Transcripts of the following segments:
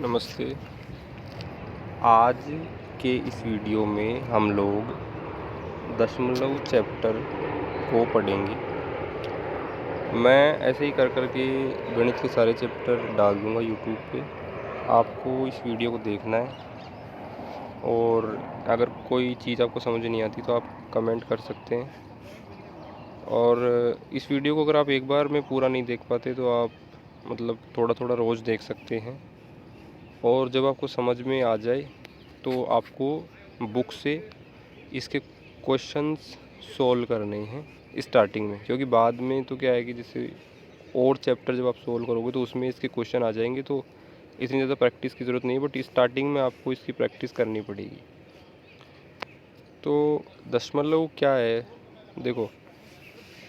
नमस्ते। आज के इस वीडियो में हम लोग दशमलव चैप्टर को पढ़ेंगे। मैं ऐसे ही कर के गणित के सारे चैप्टर डाल दूँगा यूट्यूब पे। आपको इस वीडियो को देखना है और अगर कोई चीज़ आपको समझ नहीं आती तो आप कमेंट कर सकते हैं। और इस वीडियो को अगर आप एक बार में पूरा नहीं देख पाते तो आप मतलब थोड़ा थोड़ा रोज़ देख सकते हैं। और जब आपको समझ में आ जाए तो आपको बुक से इसके क्वेश्चंस सॉल्व करने हैं स्टार्टिंग में, क्योंकि बाद में तो क्या है कि जैसे और चैप्टर जब आप सॉल्व करोगे तो उसमें इसके क्वेश्चन आ जाएंगे, तो इतनी ज़्यादा प्रैक्टिस की ज़रूरत नहीं है, बट स्टार्टिंग में आपको इसकी प्रैक्टिस करनी पड़ेगी। तो दशमलव क्या है, देखो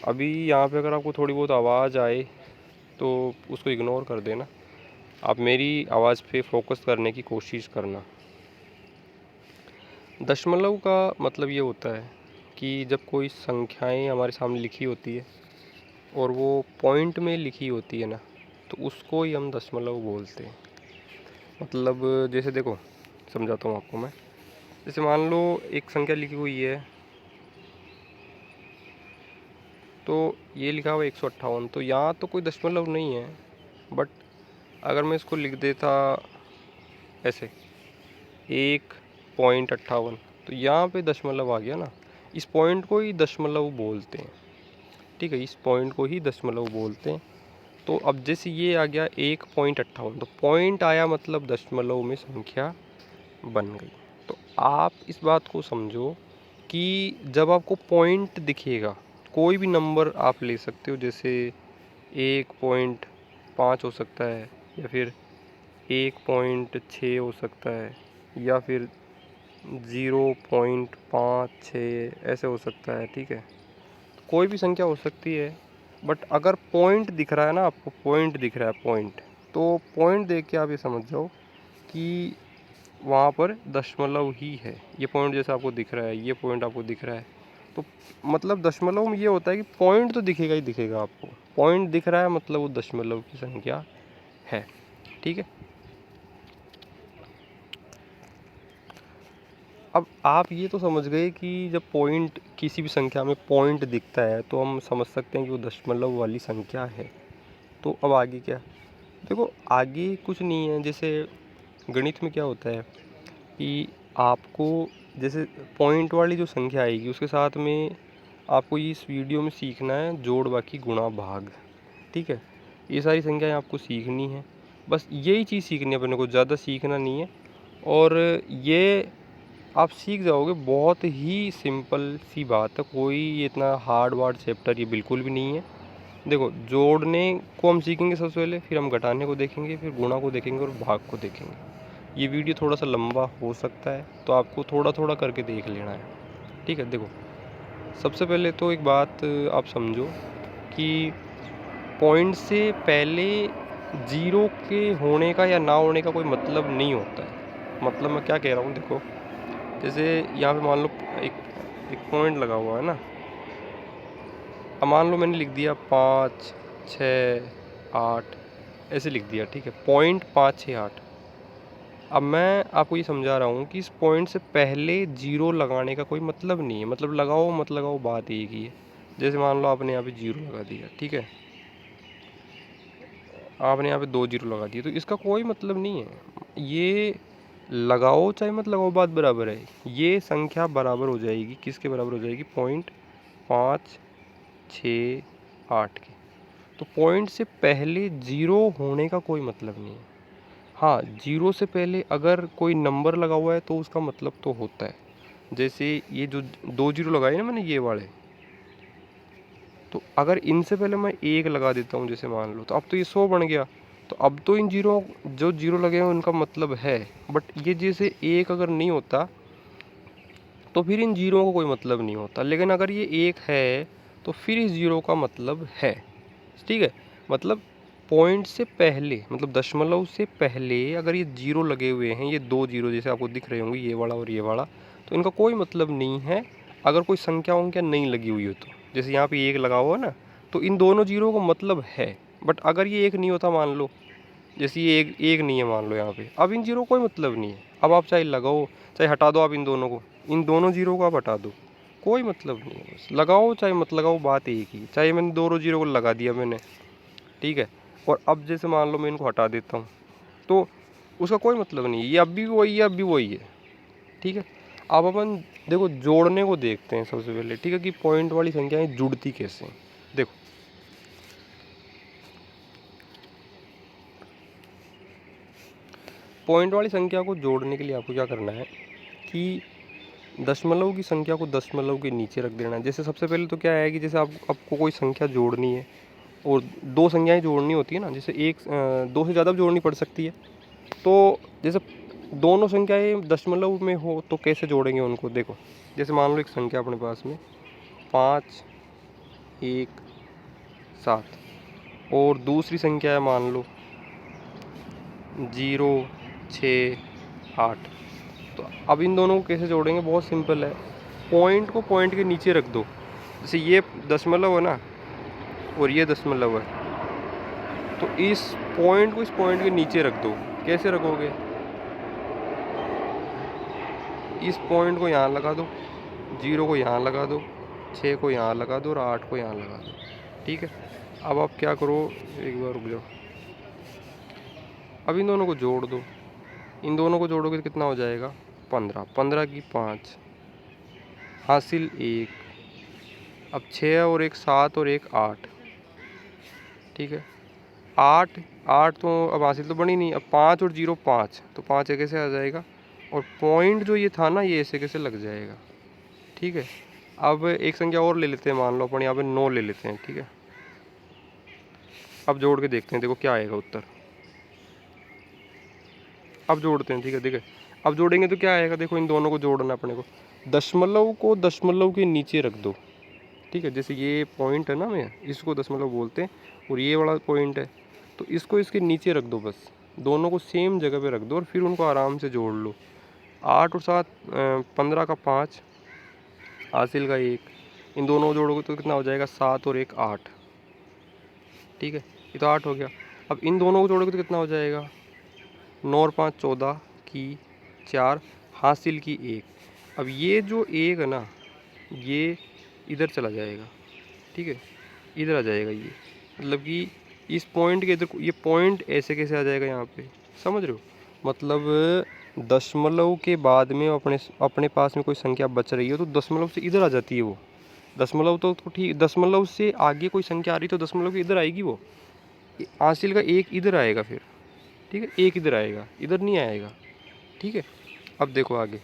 अभी यहाँ पे अगर आपको थोड़ी बहुत आवाज़ आए तो उसको इग्नोर कर देना। आप मेरी आवाज़ पे फोकस करने की कोशिश करना। दशमलव का मतलब ये होता है कि जब कोई संख्याएं हमारे सामने लिखी होती है और वो पॉइंट में लिखी होती है ना, तो उसको ही हम दशमलव बोलते हैं। मतलब जैसे देखो समझाता हूँ आपको मैं। जैसे मान लो एक संख्या लिखी हुई है, तो ये लिखा हुआ 158, तो यहाँ तो कोई दशमलव नहीं है, बट अगर मैं इसको लिख देता ऐसे 1.58, तो यहाँ पे दशमलव आ गया ना। इस पॉइंट को ही दशमलव बोलते हैं, ठीक है, इस पॉइंट को ही दशमलव बोलते हैं। तो अब जैसे ये आ गया 1.58, तो पॉइंट आया मतलब दशमलव में संख्या बन गई। तो आप इस बात को समझो कि जब आपको पॉइंट दिखेगा, कोई भी नंबर आप ले सकते हो, जैसे 1.5 हो सकता है, या फिर 1.6 हो सकता है, या फिर 0.56 ऐसे हो सकता है, ठीक है। कोई भी संख्या हो सकती है, बट अगर पॉइंट दिख रहा है ना, आपको पॉइंट दिख रहा है पॉइंट, तो पॉइंट देख के आप ये समझ जाओ कि वहाँ पर दशमलव ही है। ये पॉइंट जैसे आपको दिख रहा है, ये पॉइंट आपको दिख रहा है, तो मतलब दशमलव में ये होता है कि पॉइंट तो दिखेगा ही दिखेगा आपको। पॉइंट दिख रहा है मतलब वो दशमलव की संख्या है, ठीक है। अब आप ये तो समझ गए कि जब पॉइंट किसी भी संख्या में पॉइंट दिखता है तो हम समझ सकते हैं कि वो दशमलव वाली संख्या है। तो अब आगे क्या, देखो आगे कुछ नहीं है। जैसे गणित में क्या होता है कि आपको जैसे पॉइंट वाली जो संख्या आएगी उसके साथ में आपको इस वीडियो में सीखना है जोड़ बाकी गुणा भाग, ठीक है। ये सारी संख्याएं आपको सीखनी है, बस यही चीज़ सीखनी है अपने को, ज़्यादा सीखना नहीं है। और ये आप सीख जाओगे, बहुत ही सिंपल सी बात है, कोई इतना हार्ड वार्ड चैप्टर ये बिल्कुल भी नहीं है। देखो जोड़ने को हम सीखेंगे सबसे पहले, फिर हम घटाने को देखेंगे, फिर गुणा को देखेंगे और भाग को देखेंगे। ये वीडियो थोड़ा सा लंबा हो सकता है, तो आपको थोड़ा थोड़ा करके देख लेना है, ठीक है। देखो सबसे पहले तो एक बात आप समझो कि पॉइंट से पहले जीरो के होने का या ना होने का कोई मतलब नहीं होता है। मतलब मैं क्या कह रहा हूँ, देखो जैसे यहाँ पे मान लो एक एक पॉइंट लगा हुआ है ना। अब मान लो मैंने लिख दिया 5 6 8 ऐसे लिख दिया, ठीक है, पॉइंट 5 6 8। अब मैं आपको ये समझा रहा हूँ कि इस पॉइंट से पहले जीरो लगाने का कोई मतलब नहीं है। मतलब लगाओ मत लगाओ बात एक ही है। जैसे मान लो आपने यहाँ पे जीरो लगा दिया, ठीक है, आपने यहाँ पे 2 जीरो लगा दिए, तो इसका कोई मतलब नहीं है। ये लगाओ चाहे मत लगाओ बात बराबर है। ये संख्या बराबर हो जाएगी, किसके बराबर हो जाएगी, 0.568 के। तो पॉइंट से पहले जीरो होने का कोई मतलब नहीं है। हाँ, जीरो से पहले अगर कोई नंबर लगा हुआ है तो उसका मतलब तो होता है। जैसे ये जो 2 जीरो लगाए ना मैंने, ये वाले, तो अगर इनसे पहले मैं 1 लगा देता हूँ जैसे मान लो, तो अब तो ये 100 बन गया। तो अब तो इन जीरो जो जीरो लगे हैं उनका मतलब है। बट ये जैसे 1 अगर नहीं होता तो फिर इन जीरो का कोई मतलब नहीं होता। लेकिन अगर ये 1 है तो फिर इस जीरो का मतलब है, ठीक है। मतलब पॉइंट से पहले, मतलब दशमलव से पहले अगर ये जीरो लगे हुए हैं, ये 2 जीरो जैसे आपको दिख रहे होंगे, ये वाला और ये वाला, तो इनका कोई मतलब नहीं है। अगर कोई संख्या वंख्या नहीं लगी हुई हो तो, जैसे यहाँ पे 1 लगा हुआ है ना, तो इन दोनों जीरो का मतलब है। बट अगर ये 1 नहीं होता मान लो, जैसे ये एक एक नहीं है मान लो यहाँ पे, अब इन जीरो कोई मतलब नहीं है। अब आप चाहे लगाओ चाहे हटा दो, आप इन दोनों को, इन दोनों जीरो को आप हटा दो, कोई मतलब नहीं है। बस लगाओ चाहे मत लगाओ, बात एक ही। चाहे मैंने दोनों जीरो को लगा दिया मैंने, ठीक है, और अब जैसे मान लो मैं इनको हटा देता हूँ तो उसका कोई मतलब नहीं है, ये अब भी वही है, अब भी वही है, ठीक है। अब अपन देखो जोड़ने को देखते हैं सबसे पहले, ठीक है, कि पॉइंट वाली संख्याएं जुड़ती कैसे हैं। देखो पॉइंट वाली संख्या को जोड़ने के लिए आपको क्या करना है कि दशमलव की संख्या को दशमलव के नीचे रख देना है। जैसे सबसे पहले तो क्या है कि जैसे आपको कोई संख्या जोड़नी है और दो संख्याएं जोड़नी होती है ना, जैसे दो से ज़्यादा भी जोड़नी पड़ सकती है। तो जैसे दोनों संख्याएं दशमलव में हो तो कैसे जोड़ेंगे उनको, देखो जैसे मान लो एक संख्या अपने पास में 5 1 7 और दूसरी संख्या है मान लो 0 6 8। तो अब इन दोनों को कैसे जोड़ेंगे, बहुत सिंपल है, पॉइंट को पॉइंट के नीचे रख दो। जैसे ये दशमलव है ना और ये दशमलव है, तो इस पॉइंट को इस पॉइंट के नीचे रख दो। कैसे रखोगे, इस पॉइंट को यहाँ लगा दो, 0 को यहाँ लगा दो, 6 को यहाँ लगा दो और 8 को यहाँ लगा दो, ठीक है। अब आप क्या करो, एक बार रुक जाओ, अब इन दोनों को जोड़ दो। इन दोनों को जोड़ोगे तो कितना हो जाएगा 15, 15 की 5 हासिल 1, अब 6 और 1 7 और 1 8, ठीक है। 8 8 तो अब हासिल तो बनी नहीं, अब 5 और 0 5, तो 5 एक ऐसे आ जाएगा और पॉइंट जो ये था ना ये ऐसे कैसे लग जाएगा, ठीक है। अब एक संख्या और ले लेते हैं, मान लो अपन यहाँ पे 9 ले लेते हैं, ठीक है। अब जोड़ के देखते हैं, देखो क्या आएगा उत्तर। अब जोड़ते हैं, ठीक है, देखिए अब जोड़ेंगे तो क्या आएगा, देखो इन दोनों को जोड़ना अपने को, दशमलव को दशमलव के नीचे रख दो, ठीक है। जैसे ये पॉइंट है ना, मैं इसको दशमलव बोलते हैं और ये वाला पॉइंट है, तो इसको इसके नीचे रख दो, बस दोनों को सेम जगह पे रख दो और फिर उनको आराम से जोड़ लो। 8 और 7 15 का 5 हासिल का 1, इन दोनों को जोड़ोगे तो कितना हो जाएगा 7 और 1 8, ठीक है, ये तो 8 हो गया। अब इन दोनों को जोड़ोगे तो कितना हो जाएगा 9 और 5 14 की 4 हासिल की 1। अब ये जो 1 है ना ये इधर चला जाएगा, ठीक है, इधर आ जाएगा ये, मतलब कि इस पॉइंट के इधर, ये पॉइंट ऐसे कैसे आ जाएगा यहाँ पे, समझ रहे हो। मतलब दशमलव के बाद में अपने अपने पास में कोई संख्या बच रही है तो दशमलव से इधर आ जाती है वो। दशमलव तो ठीक, दशमलव से आगे कोई संख्या आ रही तो दशमलव के इधर आएगी वो, हासिल का 1 इधर आएगा फिर, ठीक है, 1 इधर आएगा, इधर नहीं आएगा, ठीक है। अब देखो आगे,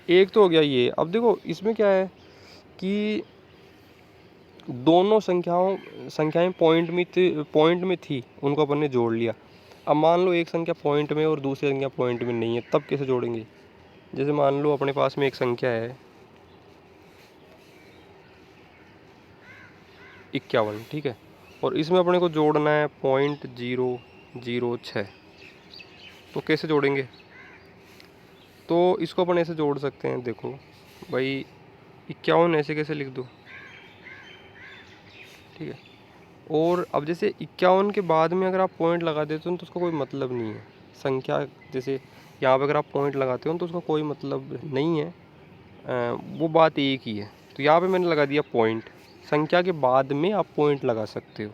एक तो हो गया ये। अब देखो इसमें क्या है कि दोनों संख्याएं पॉइंट में थी, उनको अपन ने जोड़ लिया। अब मान लो एक संख्या पॉइंट में और दूसरी संख्या पॉइंट में नहीं है, तब कैसे जोड़ेंगे। जैसे मान लो अपने पास में एक संख्या है 51, ठीक है, और इसमें अपने को जोड़ना है 0.006, तो कैसे जोड़ेंगे। तो इसको अपन ऐसे जोड़ सकते हैं, देखो भाई 51 ऐसे कैसे लिख दो, ठीक है। और अब जैसे 51 के बाद में अगर आप पॉइंट लगा देते हो तो उसका कोई मतलब नहीं है संख्या, जैसे यहाँ पे अगर आप पॉइंट लगाते हो तो उसका कोई मतलब नहीं है, वो बात एक ही है। तो यहाँ पे मैंने लगा दिया पॉइंट, संख्या के बाद में आप पॉइंट लगा सकते हो,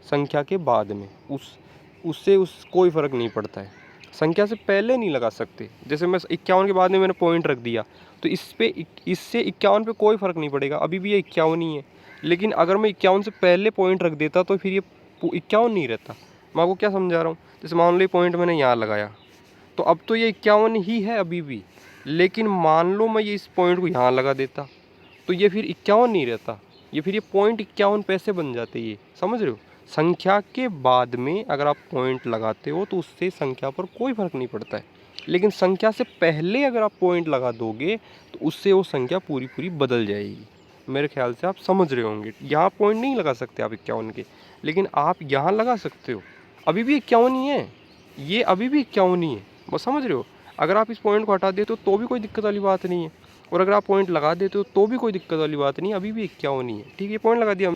संख्या के बाद में उससे कोई फ़र्क नहीं पड़ता है, संख्या से पहले नहीं लगा सकते। जैसे मैं 51 के बाद में मैंने पॉइंट रख दिया तो इससे 51 पे कोई फ़र्क नहीं पड़ेगा, अभी भी ये 51 ही है। लेकिन अगर मैं 51 से पहले पॉइंट रख देता तो फिर ये 51 नहीं रहता। मैं आपको क्या समझा रहा हूँ, जैसे मान लो ये पॉइंट मैंने यहाँ लगाया तो अब तो ये 51 ही है अभी भी, लेकिन मान लो मैं ये इस पॉइंट को यहाँ लगा देता तो ये फिर 51 नहीं रहता, ये फिर ये पॉइंट 51 पैसे बन जाते, ये समझ रहे हो। संख्या के बाद में अगर आप पॉइंट लगाते हो तो उससे संख्या पर कोई फ़र्क नहीं पड़ता है, लेकिन संख्या से पहले अगर आप पॉइंट लगा दोगे तो उससे वो संख्या पूरी पूरी बदल जाएगी। मेरे ख्याल से आप समझ रहे होंगे। यहाँ पॉइंट नहीं लगा सकते आप 51 के, लेकिन आप यहाँ लगा सकते हो, अभी भी 51 ही है, ये अभी भी 51 ही है, बस समझ रहे हो। अगर आप इस पॉइंट को हटा देते हो तो भी कोई दिक्कत वाली बात नहीं है, और अगर आप पॉइंट लगा देते हो तो भी कोई दिक्कत वाली बात नहीं है, अभी भी 51 ही है, ठीक है। पॉइंट लगा दिया,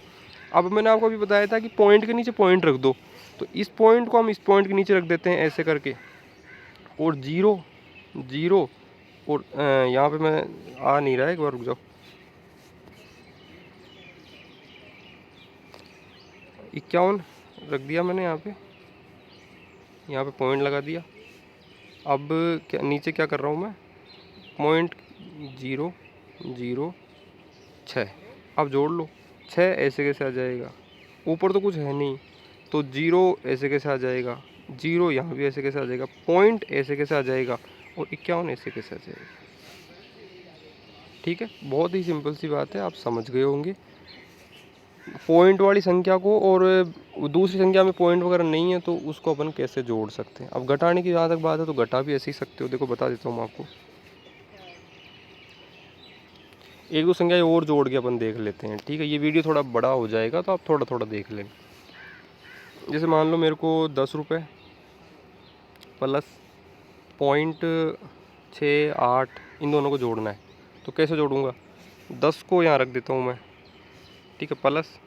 अब मैंने आपको अभी बताया था कि पॉइंट के नीचे पॉइंट रख दो, तो इस पॉइंट को हम इस पॉइंट के नीचे रख देते हैं ऐसे करके, और 0 0 और यहाँ पे मैं आ नहीं रहा है, एक बार रुक जाओ, 51 रख दिया मैंने यहाँ पे पॉइंट लगा दिया। अब क्या नीचे क्या कर रहा हूँ मैं, पॉइंट 0 0 6, अब जोड़ लो, 6 ऐसे कैसे आ जाएगा, ऊपर तो कुछ है नहीं, तो 0 ऐसे कैसे आ जाएगा, 0 यहाँ भी ऐसे कैसे आ जाएगा, पॉइंट ऐसे कैसे आ जाएगा, और 51 ऐसे कैसे आ जाएगा। ठीक है, बहुत ही सिंपल सी बात है, आप समझ गए होंगे। पॉइंट वाली संख्या को और दूसरी संख्या में पॉइंट वगैरह नहीं है तो उसको अपन कैसे जोड़ सकते हैं। अब घटाने की जहाँ तक बात है तो घटा भी ऐसे ही सकते हो, देखो बता देता हूँ मैं आपको। एक दो संख्या और जोड़ के अपन देख लेते हैं, ठीक है। ये वीडियो थोड़ा बड़ा हो जाएगा तो आप थोड़ा थोड़ा देख लें। जैसे मान लो मेरे को 10 रुपये प्लस 0.68 इन दोनों को जोड़ना है, तो कैसे जोड़ूंगा, 10 को यहाँ रख देता हूँ मैं, ठीक है, प्लस,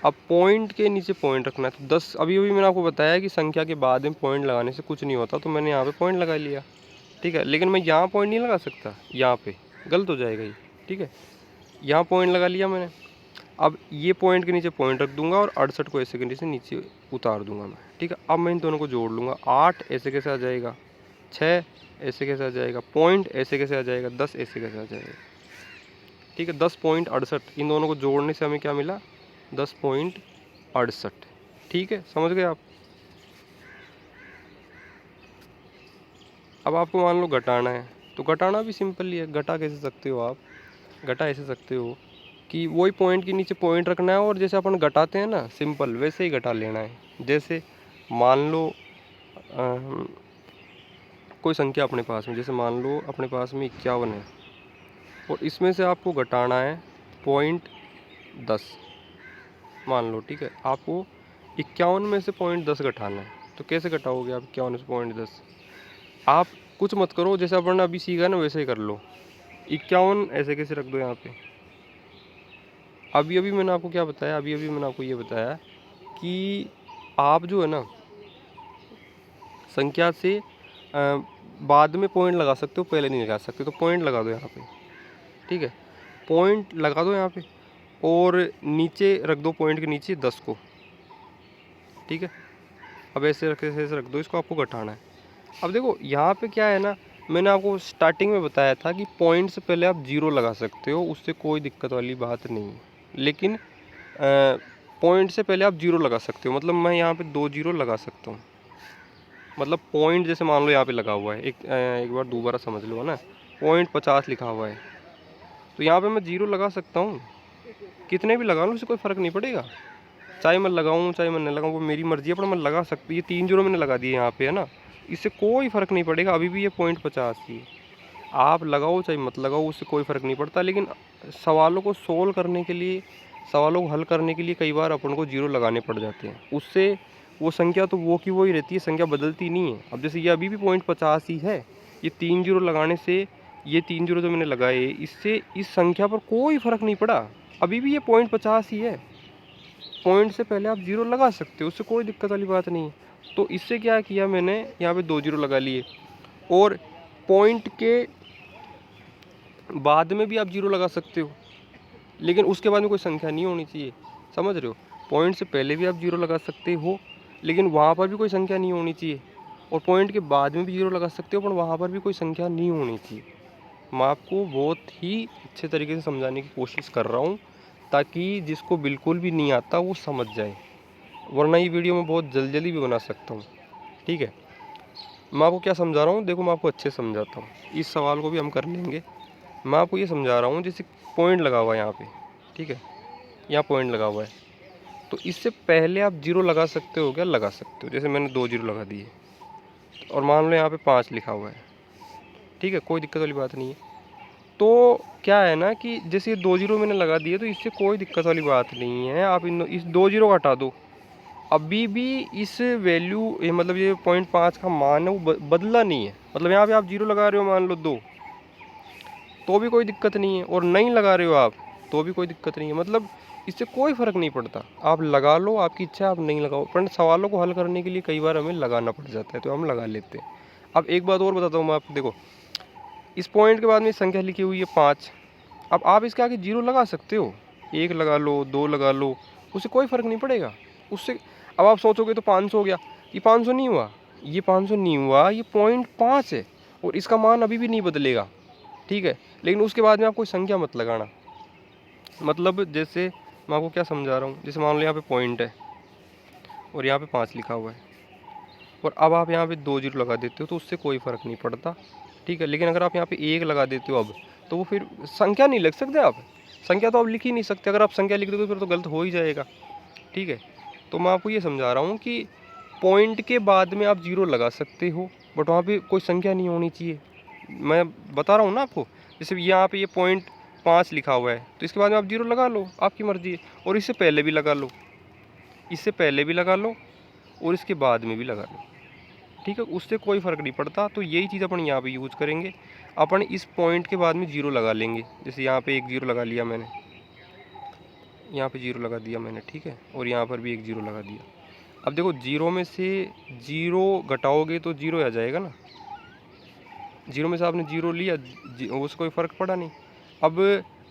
अब पॉइंट के नीचे पॉइंट रखना है, तो 10, अभी मैंने आपको बताया कि संख्या के बाद में पॉइंट लगाने से कुछ नहीं होता, तो मैंने यहाँ पे पॉइंट लगा लिया, ठीक है। लेकिन मैं यहाँ पॉइंट नहीं लगा सकता, यहाँ पे गलत हो जाएगा ये, ठीक है। यहाँ पॉइंट लगा लिया मैंने, अब ये पॉइंट के नीचे पॉइंट रख दूंगा और 68 को ऐसे के नीचे उतार दूंगा मैं, ठीक है। अब मैं इन दोनों को जोड़ लूँगा, 8 ऐसे कैसे आ जाएगा, 6 ऐसे कैसे आ जाएगा, पॉइंट ऐसे कैसे आ जाएगा, 10 ऐसे कैसे आ जाएगा, ठीक है। 10.68 इन दोनों को जोड़ने से हमें क्या मिला, 10.68, ठीक है, समझ गए आप। अब आपको मान लो घटाना है, तो घटाना भी सिंपल ही है। घटा कैसे सकते हो आप, घटा ऐसे सकते हो कि वही पॉइंट के नीचे पॉइंट रखना है और जैसे अपन घटाते हैं ना सिंपल, वैसे ही घटा लेना है। जैसे मान लो कोई संख्या अपने पास में, जैसे मान लो अपने पास में 51 है और इसमें से आपको घटाना है 0.10 मान लो, ठीक है। आपको 51 में से 0.10 घटाना है, तो कैसे घटाओगे आप 51 में से 0.10, आप कुछ मत करो, जैसे अपन ने अभी सीखा ना वैसे ही कर लो। 51 ऐसे कैसे रख दो यहाँ पे। अभी मैंने आपको क्या बताया, अभी मैंने आपको ये बताया कि आप जो है ना संख्या से बाद में पॉइंट लगा सकते हो, पहले नहीं लगा सकते, तो पॉइंट लगा दो यहाँ पे, ठीक है। पॉइंट लगा दो यहाँ पे और नीचे रख दो, पॉइंट के नीचे 10 को, ठीक है। अब ऐसे रख दो, इसको आपको घटाना है। अब देखो यहाँ पे क्या है ना, मैंने आपको स्टार्टिंग में बताया था कि पॉइंट से पहले आप 0 लगा सकते हो, उससे कोई दिक्कत वाली बात नहीं है। लेकिन पॉइंट से पहले आप 0 लगा सकते हो, मतलब मैं यहाँ पे 2 0 लगा सकता हूँ। मतलब पॉइंट जैसे मान लो यहाँ पे लगा हुआ है, एक बार दोबारा समझ लो ना, 0.50 लिखा हुआ है, तो यहाँ पे मैं 0 लगा सकता हूँ, कितने भी लगा लूँ उससे कोई फ़र्क नहीं पड़ेगा। चाहे मैं लगाऊँ चाहे मैं नहीं लगाऊँ वो मेरी मर्ज़ी है, पर मैं लगा सकती, ये 3 0 मैंने लगा दिए यहाँ पे, है ना, इससे कोई फ़र्क नहीं पड़ेगा। अभी भी ये 0.50 ही है, आप लगाओ चाहे मत लगाओ उससे कोई फ़र्क नहीं पड़ता। लेकिन सवालों को सोल्व करने के लिए, सवालों को हल करने के लिए कई बार अपन को 0 लगाने पड़ जाते हैं, उससे वो संख्या तो वो की वो ही रहती है, संख्या बदलती नहीं है। अब जैसे ये अभी भी 0.50 ही है, ये 3 0 लगाने से, ये 3 0 जो मैंने लगाए इससे इस संख्या पर कोई फ़र्क नहीं पड़ा, अभी भी ये 0.50 ही है। पॉइंट से पहले आप 0 लगा सकते हो, उससे कोई दिक्कत वाली बात नहीं है। तो इससे क्या किया मैंने, यहाँ पे 2 0 लगा लिए, और पॉइंट के बाद में भी आप 0 लगा सकते हो, लेकिन उसके बाद में कोई संख्या नहीं होनी चाहिए, समझ रहे हो। पॉइंट से पहले भी आप 0 लगा सकते हो, लेकिन वहाँ पर भी कोई संख्या नहीं होनी चाहिए, और पॉइंट के बाद में भी 0 लगा सकते हो, पर वहाँ पर भी कोई संख्या नहीं होनी चाहिए। मैं आपको बहुत ही अच्छे तरीके से समझाने की कोशिश कर रहा हूँ, ताकि जिसको बिल्कुल भी नहीं आता वो समझ जाए, वरना ये वीडियो मैं बहुत जल्दी भी बना सकता हूँ, ठीक है। मैं आपको क्या समझा रहा हूँ, देखो मैं आपको अच्छे से समझाता हूँ, इस सवाल को भी हम कर लेंगे। मैं आपको ये समझा रहा हूँ, जैसे पॉइंट लगा हुआ है यहाँ पे, ठीक है, यहाँ पॉइंट लगा हुआ है, तो इससे पहले आप 0 लगा सकते हो, क्या लगा सकते हो। जैसे मैंने 2 0 लगा दिए, और मान लो यहाँ पे 5 लिखा हुआ है, ठीक है, कोई दिक्कत वाली बात नहीं है। तो क्या है ना कि जैसे ये 2 0 मैंने लगा दिए, तो इससे कोई दिक्कत वाली बात नहीं है। आप इस 2 0 को हटा दो, अभी भी इस वैल्यू मतलब ये 0.5 का मान है वो बदला नहीं है। मतलब यहाँ पे आप 0 लगा रहे हो मान लो 2, तो भी कोई दिक्कत नहीं है, और नहीं लगा रहे हो आप तो भी कोई दिक्कत नहीं है। मतलब इससे कोई फ़र्क नहीं पड़ता, आप लगा लो, आपकी इच्छा है आप नहीं लगाओ, पर सवालों को हल करने के लिए कई बार हमें लगाना पड़ जाता है तो हम लगा लेते हैं। अब एक बात और बताता हूँ मैं आपको, देखो इस पॉइंट के बाद में संख्या लिखी हुई है 5। अब आप इसके आगे 0 लगा सकते हो, 1 लगा लो, 2 लगा लो, उससे कोई फ़र्क नहीं पड़ेगा उससे। अब आप सोचोगे तो 500 हो गया, ये 500 नहीं हुआ, ये 500 नहीं हुआ, ये पॉइंट 5 है और इसका मान अभी भी नहीं बदलेगा, ठीक है। लेकिन उसके बाद में आप कोई संख्या मत लगाना। मतलब जैसे मैं आपको क्या समझा रहा हूँ, जैसे मान लो यहाँ पे पॉइंट है और यहाँ पे 5 लिखा हुआ है और अब आप यहाँ पे 2 0 लगा देते हो तो उससे कोई फ़र्क नहीं पड़ता, ठीक है। लेकिन अगर आप यहाँ पे 1 लगा देते हो अब, तो वो फिर संख्या नहीं लिख सकते आप, संख्या तो आप लिख ही नहीं सकते। अगर आप संख्या लिख दोगे फिर तो गलत हो ही जाएगा, ठीक है। तो मैं आपको ये समझा रहा हूँ कि पॉइंट के बाद में आप 0 लगा सकते हो, बट वहाँ पे कोई संख्या नहीं होनी चाहिए। मैं बता रहा हूँ ना आपको, जैसे यहाँ पे ये पॉइंट 5 लिखा हुआ है तो इसके बाद में आप 0 लगा लो, आपकी मर्ज़ी है। और इससे पहले भी लगा लो, इससे पहले भी लगा लो और इसके बाद में भी लगा लो, ठीक है, उससे कोई फ़र्क नहीं पड़ता। तो यही चीज़ अपन यहाँ पे यूज़ करेंगे, अपन इस पॉइंट के बाद में 0 लगा लेंगे। जैसे यहाँ पे एक 0 लगा लिया मैंने, यहाँ पे 0 लगा दिया मैंने, ठीक है, और यहाँ पर भी एक 0 लगा दिया। अब देखो 0 में से 0 घटाओगे तो 0 आ जाएगा ना, 0 में से आपने 0 लिया, उससे कोई फ़र्क पड़ा नहीं। अब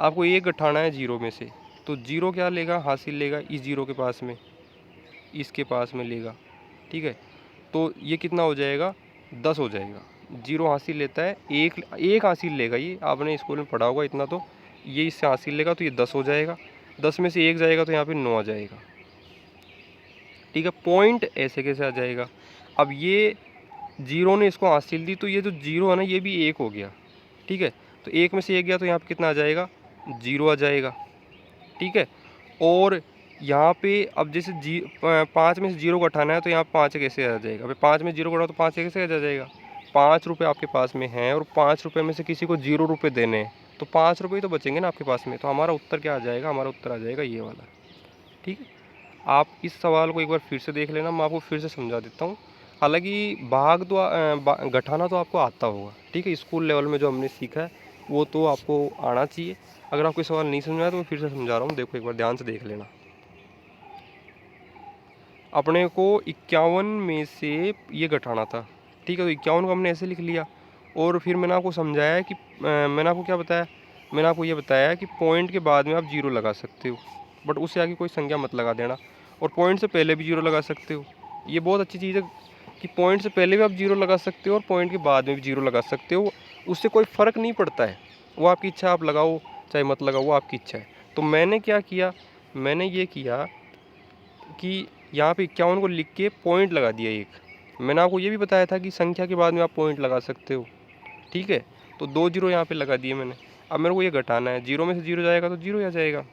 आपको 1 घटाना है 0 में से, तो 0 क्या लेगा, हासिल लेगा इस 0 के पास में, इसके पास में लेगा, ठीक है। तो ये कितना हो जाएगा, 10 हो जाएगा। 0 हासिल लेता है, एक हासिल लेगा, ये आपने स्कूल में पढ़ा होगा इतना, तो ये इससे हासिल लेगा तो ये 10 हो जाएगा। 10 में से 1 जाएगा तो यहाँ पे 9 आ जाएगा, ठीक है। पॉइंट ऐसे कैसे आ जाएगा, अब ये 0 ने इसको हासिल दी तो ये जो 0 है ना ये भी 1 हो गया, ठीक है। तो 1 में से 1 गया तो यहाँ पे कितना आ जाएगा, 0 आ जाएगा, ठीक है। और यहाँ पे अब जैसे 5 में से 0 को हटाना है तो यहाँ 5 कैसे आ जाएगा, भाई 5 में 0 को हटाओ तो 5 कैसे आ जाएगा। 5 रुपये आपके पास में हैं और 5 रुपये में से किसी को 0 रुपये देने हैं तो 5 रुपये तो बचेंगे ना आपके पास में। तो हमारा उत्तर क्या आ जाएगा, हमारा उत्तर आ जाएगा ये वाला, ठीक है। आप इस सवाल को एक बार फिर से देख लेना, मैं आपको फिर से समझा देता हूँ। हालांकि घटाना तो आपको आता होगा, ठीक है, स्कूल लेवल में जो हमने सीखा है वो तो आपको आना चाहिए। अगर आपको सवाल नहीं समझ में आया तो मैं फिर से समझा रहा हूँ, देखो एक बार ध्यान से देख लेना। अपने को 51 में से ये घटाना था, ठीक है, तो 51 को हमने ऐसे लिख लिया और फिर मैंने आपको समझाया कि मैंने आपको क्या बताया, मैंने आपको ये बताया कि पॉइंट के बाद में आप 0 लगा सकते हो, बट उससे आगे कोई संख्या मत लगा देना, और पॉइंट से पहले भी 0 लगा सकते हो। ये बहुत अच्छी चीज़ है कि पॉइंट से पहले भी आप 0 लगा सकते हो और पॉइंट के बाद में भी 0 लगा सकते हो, उससे कोई फ़र्क नहीं पड़ता है, वो आपकी इच्छा, आप लगाओ चाहे मत लगाओ, वो आपकी इच्छा है। तो मैंने क्या किया, मैंने ये किया कि यहाँ पे 51 को लिख के पॉइंट लगा दिया एक। मैंने आपको ये भी बताया था कि संख्या के बाद में आप पॉइंट लगा सकते हो, ठीक है। तो 2 0 यहाँ पे लगा दिए मैंने। अब मेरे को ये घटाना है, 0 में से 0 जाएगा तो 0 आ जाएगा,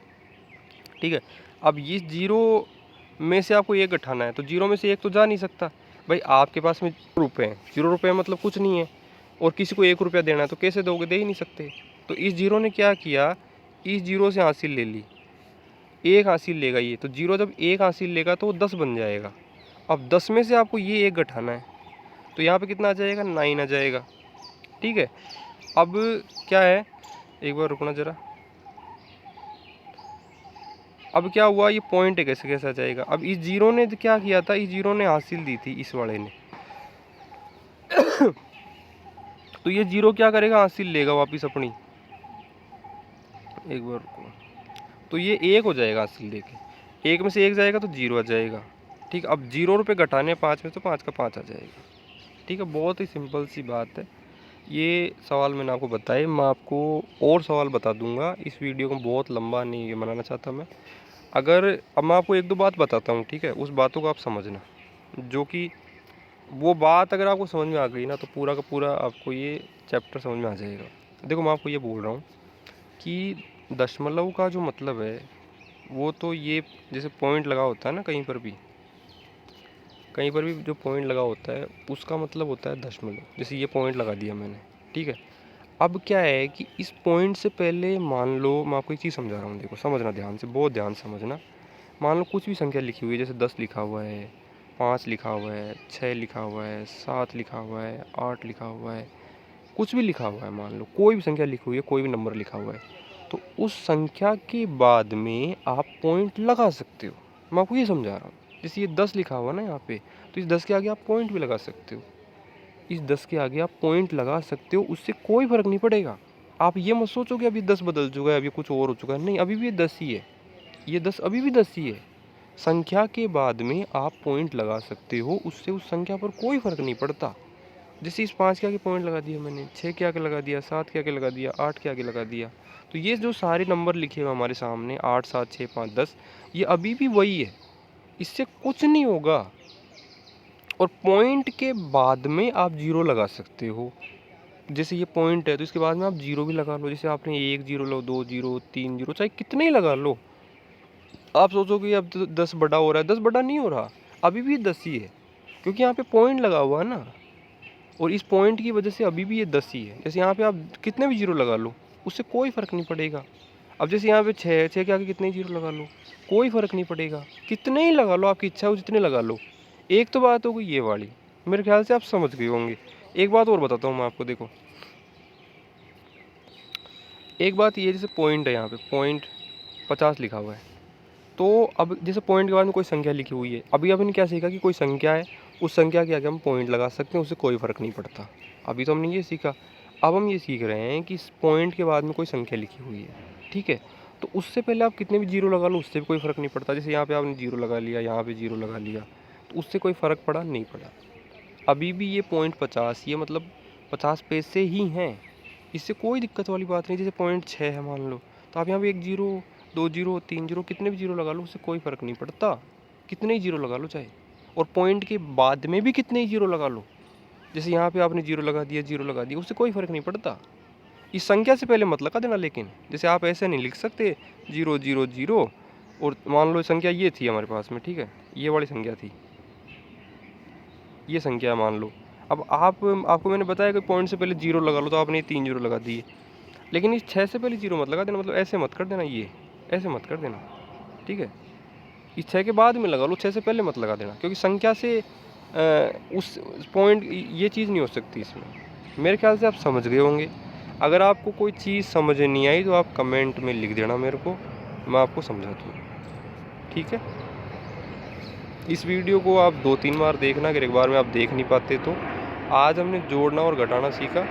ठीक है। अब ये 0 में से आपको 1 घटाना है तो 0 में से 1 तो जा नहीं सकता भाई, आपके पास में 0 रुपये हैं, 0 रुपये मतलब कुछ नहीं है, और किसी को 1 रुपया देना है तो कैसे दोगे, दे ही नहीं सकते। तो इस 0 ने क्या किया, इस 0 से हासिल ले ली, 1 हासिल लेगा ये, तो 0 जब 1 हासिल लेगा तो वो 10 बन जाएगा। अब 10 में से आपको ये 1 घटाना है तो यहाँ पे कितना आ जाएगा, 9 आ जाएगा, ठीक है। अब क्या है, एक बार रुकना ज़रा, अब क्या हुआ, ये पॉइंट है कैसे कैसे आ जाएगा। अब इस 0 ने क्या किया था, इस 0 ने हासिल दी थी इस वाले ने तो ये 0 क्या करेगा, हासिल लेगा वापस अपनी, एक बार रुको, तो ये 1 हो जाएगा हासिल लेके, 1 में से 1 जाएगा तो 0 आ जाएगा, ठीक है। अब 0 रुपये घटाने 5 में तो 5 का 5 आ जाएगा, ठीक है। बहुत ही सिंपल सी बात है। ये सवाल मैंने आपको बताए, मैं आपको और सवाल बता दूंगा, इस वीडियो को बहुत लंबा नहीं बनाना चाहता मैं। अगर अब मैं आपको 1-2 बात बताता हूँ, ठीक है, उस बातों को आप समझना, जो कि वो बात अगर आपको समझ में आ गई ना तो पूरा का पूरा आपको ये चैप्टर समझ में आ जाएगा। देखो मैं आपको ये बोल रहा हूँ कि दशमलव का जो मतलब है वो तो ये, जैसे पॉइंट लगा होता है ना कहीं पर भी जो पॉइंट लगा होता है उसका मतलब होता है दशमलव। जैसे ये पॉइंट लगा दिया मैंने, ठीक है। अब क्या है कि इस पॉइंट से पहले मान लो, मैं आपको एक चीज़ समझा रहा हूँ, देखो समझना ध्यान से, बहुत ध्यान से समझना। मान लो कुछ भी संख्या लिखी हुई है, जैसे 10 लिखा हुआ है, 5 लिखा हुआ है, 6 लिखा हुआ है, 7 लिखा हुआ है, 8 लिखा हुआ है, कुछ भी लिखा हुआ है, मान लो कोई भी संख्या लिखी हुई है, कोई भी नंबर लिखा हुआ है, तो उस संख्या के बाद में आप पॉइंट लगा सकते हो। मैं आपको ये समझा रहा हूँ। जैसे ये 10 लिखा हुआ ना यहाँ पे, तो इस 10 के आगे आप पॉइंट भी लगा सकते हो। इस 10 के आगे आप पॉइंट लगा सकते हो, उससे कोई फ़र्क नहीं पड़ेगा। आप ये मत सोचो कि अभी 10 बदल चुका है, अभी कुछ और हो चुका है। नहीं, अभी भी ये 10 ही है। ये 10 अभी भी 10 ही है। संख्या के बाद में आप पॉइंट लगा सकते हो, उससे उस संख्या पर कोई फ़र्क नहीं पड़ता। जैसे इस 5 के आगे पॉइंट लगा दिया मैंने, 6 के आगे लगा दिया, 7 के आगे लगा दिया, 8 के आगे लगा दिया। तो ये जो सारे नंबर लिखे हुए हमारे सामने 8, 7, 6, 5, 10, ये अभी भी वही है, इससे कुछ नहीं होगा। और पॉइंट के बाद में आप जीरो लगा सकते हो। जैसे ये पॉइंट है तो इसके बाद में आप जीरो भी लगा लो। जैसे आपने 1 जीरो लो, 2 जीरो, 3 जीरो, चाहे कितने ही लगा लो। आप सोचो कि अब तो 10 बड़ा हो रहा है, 10 बड़ा नहीं हो रहा, अभी भी 10 ही है, क्योंकि यहाँ पे पॉइंट लगा हुआ है ना। और इस पॉइंट की वजह से अभी भी ये 10 ही है। जैसे यहाँ पे आप कितने भी जीरो लगा लो, उससे कोई फ़र्क नहीं पड़ेगा। अब जैसे यहाँ पे 6 के आगे कितने जीरो लगा लो, कोई फ़र्क नहीं पड़ेगा। कितने ही लगा लो, आपकी इच्छा हो जितने लगा लो। एक तो बात हो गई ये वाली, मेरे ख्याल से आप समझ गए होंगे। एक बात और बताता हूँ मैं आपको, देखो एक बात ये, जैसे पॉइंट है, यहाँ पे पॉइंट 50 लिखा हुआ है, तो अब जैसे पॉइंट के बाद में कोई संख्या लिखी हुई है, अभी आपने क्या सीखा कि कोई संख्या है, उस संख्या के आगे हम पॉइंट लगा सकते हैं, उससे कोई फ़र्क नहीं पड़ता। अभी तो हमने ये सीखा। अब हम ये सीख रहे हैं कि इस पॉइंट के बाद में कोई संख्या लिखी हुई है, ठीक है, तो उससे पहले आप कितने भी जीरो लगा लो, उससे भी कोई फ़र्क नहीं पड़ता। जैसे यहाँ पे आपने जीरो लगा लिया, यहाँ पे जीरो लगा लिया, तो उससे कोई फ़र्क पड़ा नहीं पड़ा। अभी भी ये पॉइंट 50, ये मतलब 50 पैसे ही हैं, इससे कोई दिक्कत वाली बात नहीं। जैसे पॉइंट 6 है मान लो, तो आप यहाँ पे 1 जीरो, 2 जीरो, 3 जीरो, कितने भी जीरो लगा लो, उससे कोई फ़र्क नहीं पड़ता। कितने ही जीरो लगा लो चाहे, और पॉइंट के बाद में भी कितने ही जीरो लगा लो। जैसे यहाँ पे आपने जीरो लगा दिया, जीरो लगा दिया, उससे कोई फ़र्क नहीं पड़ता। इस संख्या से पहले मत लगा देना। लेकिन जैसे आप ऐसे नहीं लिख सकते 0 0 0, और मान लो संख्या ये थी हमारे पास में, ठीक है, ये वाली संख्या थी, ये संख्या मान लो। अब आपको मैंने बताया कि पॉइंट से पहले जीरो लगा लो, तो आपने 3 जीरो लगा दिए। लेकिन इस 6 से पहले जीरो मत लगा देना, मतलब ऐसे मत कर देना, ये ऐसे मत कर देना, ठीक है। इस 6 के बाद में लगा लो, 6 से पहले मत लगा देना, क्योंकि संख्या से उस पॉइंट ये चीज़ नहीं हो सकती इसमें। मेरे ख्याल से आप समझ गए होंगे। अगर आपको कोई चीज़ समझ नहीं आई तो आप कमेंट में लिख देना मेरे को, मैं आपको समझा दूँ, ठीक है। इस वीडियो को आप 2-3 बार देखना, अगर एक बार में आप देख नहीं पाते तो। आज हमने जोड़ना और घटाना सीखा।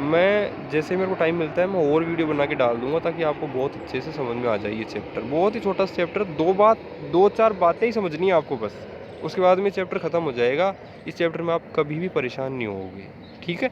मैं जैसे मेरे को टाइम मिलता है मैं और वीडियो बना के डाल दूँगा, ताकि आपको बहुत अच्छे से समझ में आ जाए ये चैप्टर। बहुत ही छोटा सा चैप्टर, 2-4 बातें ही समझनी है आपको बस, उसके बाद में चैप्टर ख़त्म हो जाएगा। इस चैप्टर में आप कभी भी परेशान नहीं होगे, ठीक है।